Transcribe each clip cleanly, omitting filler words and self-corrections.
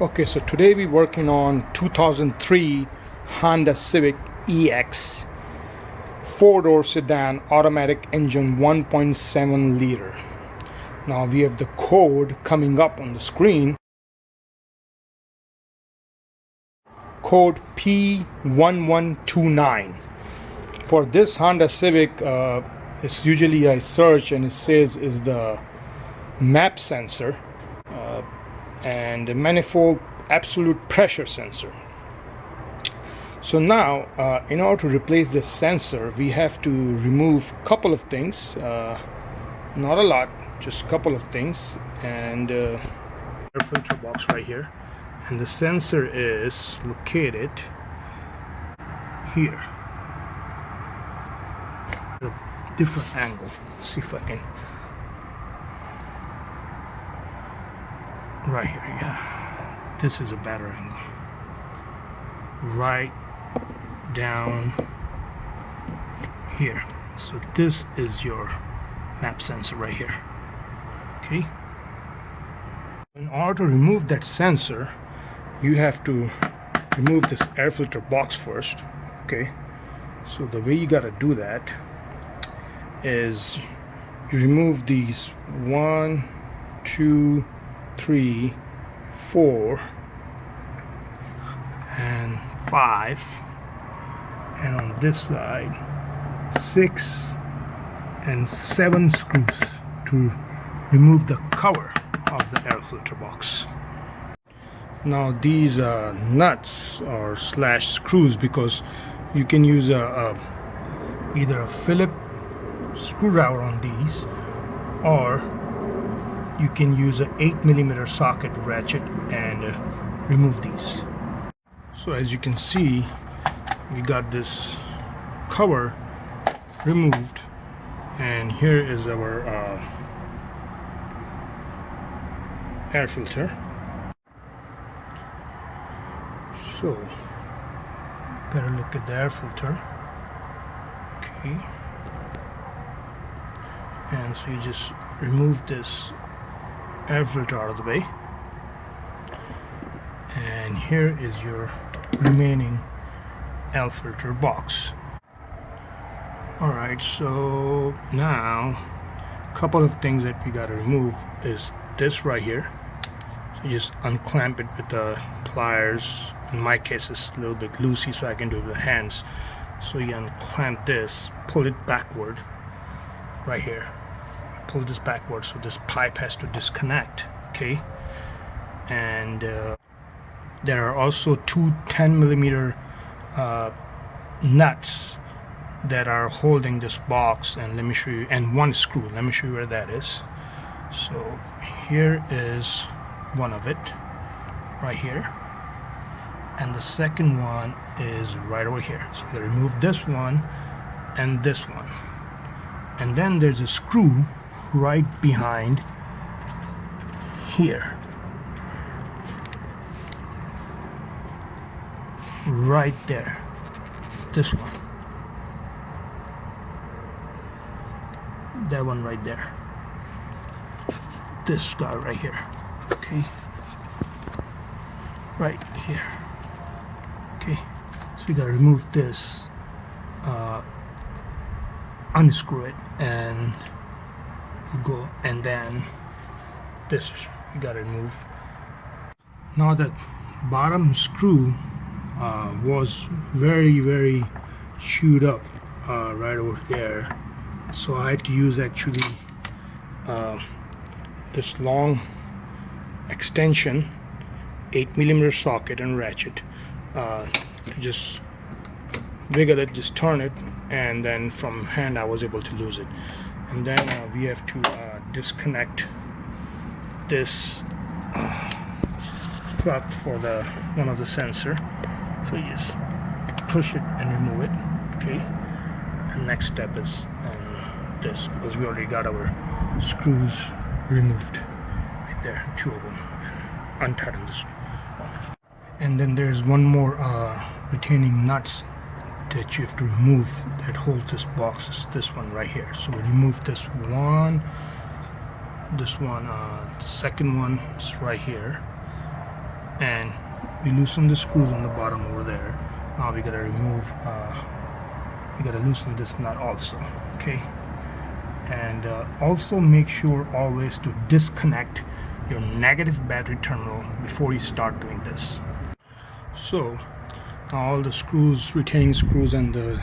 Okay, so today we're working on 2003 Honda Civic EX 4-door sedan automatic engine 1.7 liter. Now we have the code coming up on the screen. Code P1129. For this Honda Civic, it's usually I search and it says is the map sensor and the manifold absolute pressure sensor. So now in order to replace this sensor, we have to remove a couple of things, not a lot, just a couple of things, and air filter box right here, and the sensor is located here. A different angle. Let's see if I can. Right here, yeah. This is a better angle. Right down here. So this is your map sensor right here. Okay. In order to remove that sensor, you have to remove this air filter box first. Okay. So the way you gotta do that is you remove these 1, 2, 3, 4 and 5, and on this side 6 and 7 screws to remove the cover of the air filter box. Now these nuts or slash screws, because you can use either a Phillips screwdriver on these, or you can use an 8mm socket ratchet and remove these. So as you can see, we got this cover removed, and here is our air filter. So better look at the air filter. Okay, and so you just remove this air filter out of the way, and here is your remaining air filter box. Alright, so now a couple of things that we got to remove is this right here. So you just unclamp it with the pliers. In my case it's a little bit loosey, so I can do it with the hands. So you unclamp this, pull it backward right here, pull this backward, so this pipe has to disconnect. Okay, and there are also two 10mm nuts that are holding this box, and let me show you, and one screw. Let me show you where that is. So here is one of it right here, and the second one is right over here. So we remove this one and this one, and then there's a screw right behind here, right there, this one, that one right there, this guy right here. Okay, right here. Okay, so you gotta remove this, unscrew it, and go, and then this you gotta remove. Now that bottom screw was very chewed up right over there, so I had to use actually this long extension 8mm socket and ratchet to just wiggle it, just turn it, and then from hand I was able to lose it. And then we have to disconnect this plug for the one of the sensor. So you just push it and remove it. Okay, and next step is this, because we already got our screws removed right there, 2 of them, and untighten this one. And then there's one more retaining nuts that you have to remove that holds this box, is this one right here. So we remove this one, the second one is right here, and we loosen the screws on the bottom over there. Now we gotta we gotta loosen this nut also, okay? And also make sure always to disconnect your negative battery terminal before you start doing this. So now all the screws, retaining screws, and the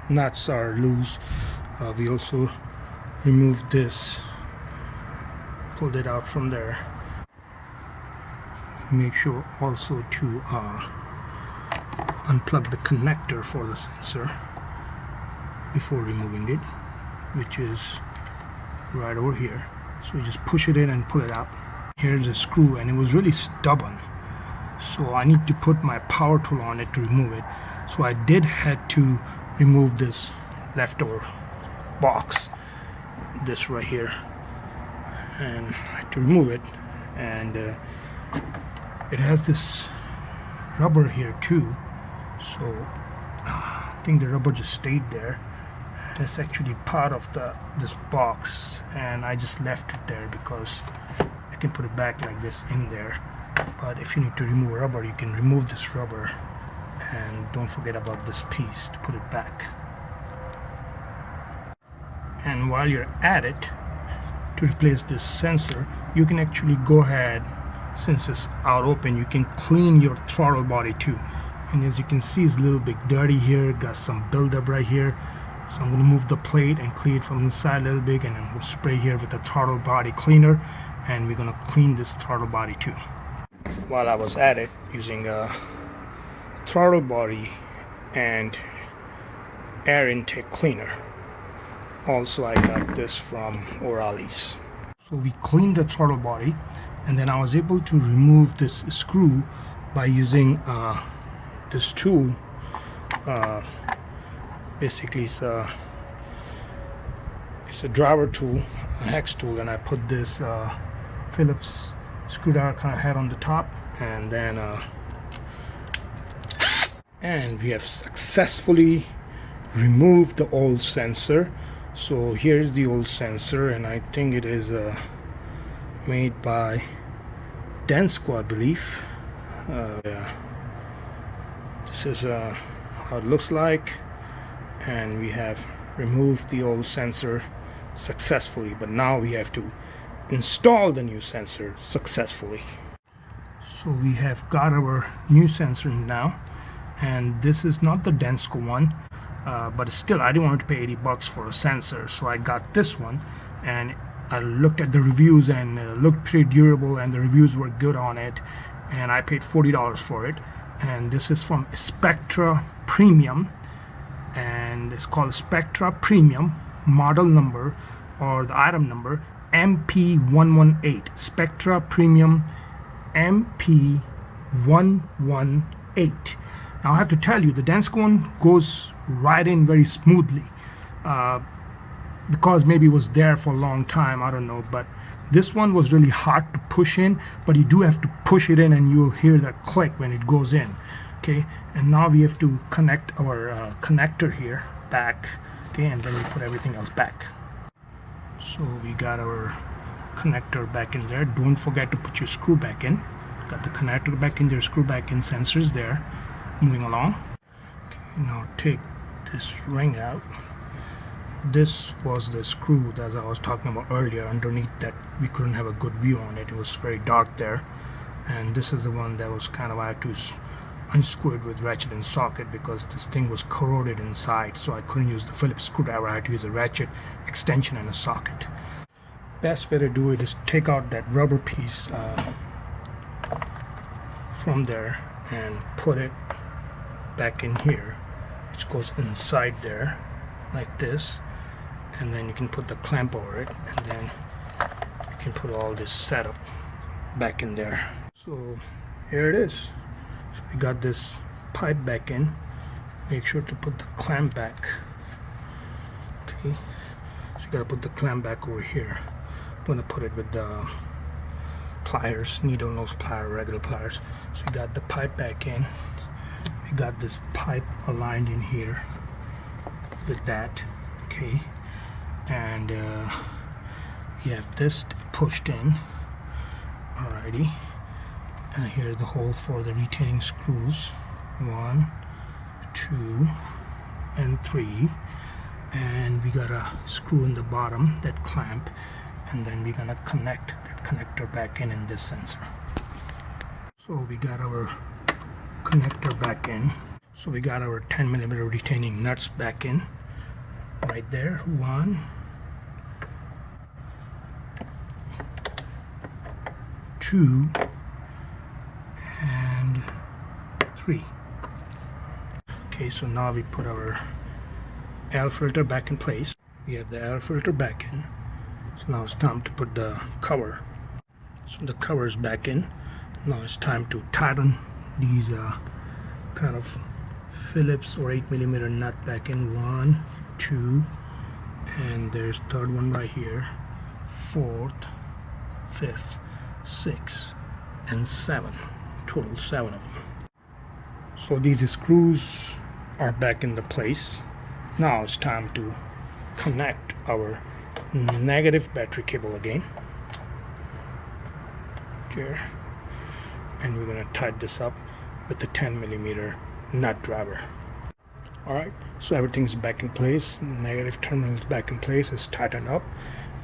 nuts are loose. We also removed this, pulled it out from there. Make sure also to unplug the connector for the sensor before removing it, which is right over here. So you just push it in and pull it out. Here's a screw, and it was really stubborn, so I need to put my power tool on it to remove it. So I did had to remove this leftover box, this right here, and to remove it. And it has this rubber here too, so I think the rubber just stayed there. It's actually part of this box, and I just left it there because I can put it back like this in there. But if you need to remove rubber, you can remove this rubber, and don't forget about this piece to put it back. And while you're at it, to replace this sensor, you can actually go ahead, since it's out open, you can clean your throttle body too. And as you can see, it's a little bit dirty here, got some buildup right here. So I'm going to move the plate and clean it from inside a little bit, and then we'll spray here with the throttle body cleaner, and we're going to clean this throttle body too. While I was at it, using a throttle body and air intake cleaner. Also, I got this from O'Reilly's. So we cleaned the throttle body, and then I was able to remove this screw by using this tool. Basically it's a driver tool, a hex tool, and I put this Phillips screwdriver kind of head on the top, and then and we have successfully removed the old sensor. So here's the old sensor, and I think it is made by Densko, I believe. Yeah. This is how it looks like, and we have removed the old sensor successfully, but now we have to install the new sensor successfully. So we have got our new sensor now, and this is not the Densko one, but still I didn't want to pay 80 bucks for a sensor, so I got this one. And I looked at the reviews, and it looked pretty durable, and the reviews were good on it, and I paid $40 for it. And this is from Spectra Premium, and it's called Spectra Premium, model number, or the item number MP118. Spectra Premium MP118. Now I have to tell you, the Densko one goes right in very smoothly, because maybe it was there for a long time, I don't know. But this one was really hard to push in, but you do have to push it in, and you will hear that click when it goes in. Okay, and now we have to connect our connector here back, okay, and then we put everything else back. So we got our connector back in there. Don't forget to put your screw back in. Got the connector back in there, screw back in, sensors there. Moving along. Okay, now take this ring out. This was the screw that I was talking about earlier. Underneath that, we couldn't have a good view on it. It was very dark there. And this is the one that was kind of, I had to unscrew it with ratchet and socket because this thing was corroded inside, so I couldn't use the Phillips screwdriver. I had to use a ratchet extension and a socket. Best way to do it is take out that rubber piece from there and put it back in here, which goes inside there like this, and then you can put the clamp over it, and then you can put all this setup back in there. So here it is. So we got this pipe back in. Make sure to put the clamp back. Okay, so you gotta put the clamp back over here. I'm gonna put it with the pliers, needle nose plier, regular pliers. So you got the pipe back in. We got this pipe aligned in here with that, okay, and we have this pushed in. Alrighty, And here's the hole for the retaining screws. 1, 2, and 3. And we got a screw in the bottom, that clamp, and then we're gonna connect that connector back in this sensor. So we got our connector back in. So we got our 10mm retaining nuts back in right there. 1, 2, and 3. Okay, so now we put our air filter back in place. We have the air filter back in. So now it's time to put the cover. So the cover is back in. Now it's time to tighten these kind of Phillips or 8mm nut back in. 1, 2, and there's third one right here. 4th, 5th, 6th, and 7. Total 7 of them. So these screws are back in the place. Now it's time to connect our negative battery cable again. Here. And we're going to tighten this up with the 10mm nut driver. Alright, so everything's back in place. Negative terminal is back in place. It's tightened up.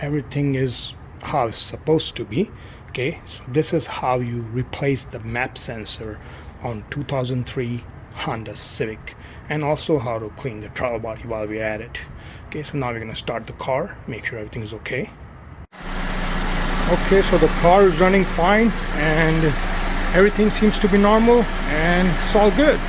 Everything is how it's supposed to be. Okay, so this is how you replace the map sensor on 2003 Honda Civic, and also how to clean the throttle body while we're at it. Okay, so now we're going to start the car, make sure everything is okay. Okay, so the car is running fine and everything seems to be normal and it's all good.